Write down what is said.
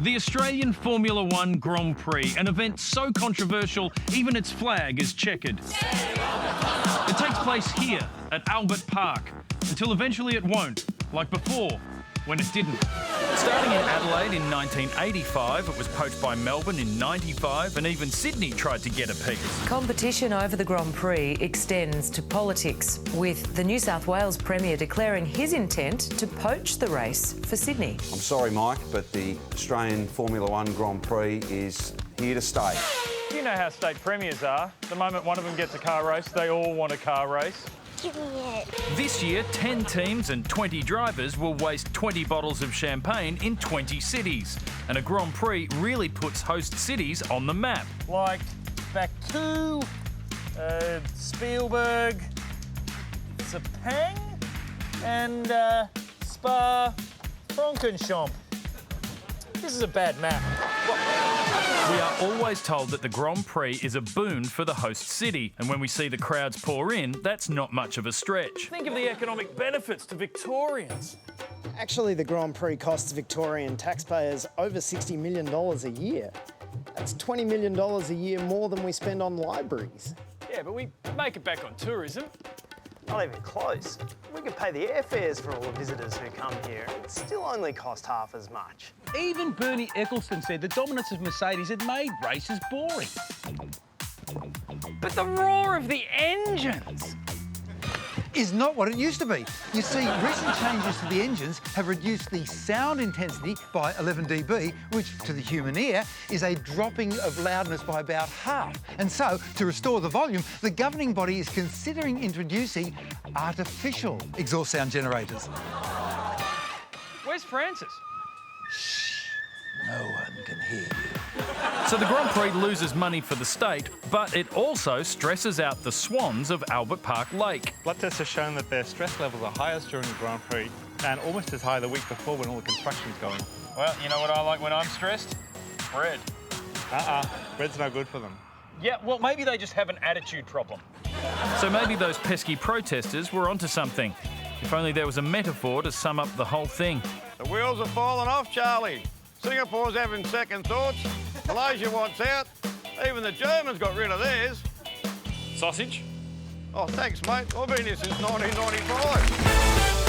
The Australian Formula One Grand Prix, an event so controversial, even its flag is checkered. It takes place here at Albert Park, until eventually it won't, like before, when it didn't. Starting in Adelaide in 1985, it was poached by Melbourne in 95, and even Sydney tried to get a piece. Competition over the Grand Prix extends to politics, with the New South Wales Premier declaring his intent to poach the race for Sydney. I'm sorry, Mike, but the Australian Formula One Grand Prix is here to stay. You know how state premiers are. The moment one of them gets a car race, they all want a car race. Give me it. This year, 10 teams and 20 drivers will waste 20 bottles of champagne in 20 cities. And a Grand Prix really puts host cities on the map. Like Baku, Spielberg, Sepang, and Spa-Francorchamps. This is a bad map. We are always told that the Grand Prix is a boon for the host city, and when we see the crowds pour in, that's not much of a stretch. Think of the economic benefits to Victorians. Actually, the Grand Prix costs Victorian taxpayers over $60 million a year. That's $20 million a year more than we spend on libraries. Yeah, but we make it back on tourism. Not even close. We could pay the airfares for all the visitors who come here. It still only cost half as much. Even Bernie Ecclestone said the dominance of Mercedes had made races boring. But the roar of the engines! Is not what it used to be. You see, recent changes to the engines have reduced the sound intensity by 11 dB, which to the human ear is a dropping of loudness by about half. And so, to restore the volume, the governing body is considering introducing artificial exhaust sound generators. Where's Francis? No one can hear you. So the Grand Prix loses money for the state, but it also stresses out the swans of Albert Park Lake. Blood tests have shown that their stress levels are highest during the Grand Prix and almost as high the week before when all the construction's going. Well, you know what I like when I'm stressed? Bread. Bread's no good for them. Yeah, well, maybe they just have an attitude problem. So maybe those pesky protesters were onto something. If only there was a metaphor to sum up the whole thing. The wheels are falling off, Charlie. Singapore's having second thoughts. Malaysia wants out. Even the Germans got rid of theirs. Sausage? Oh, thanks, mate. I've been here since 1995.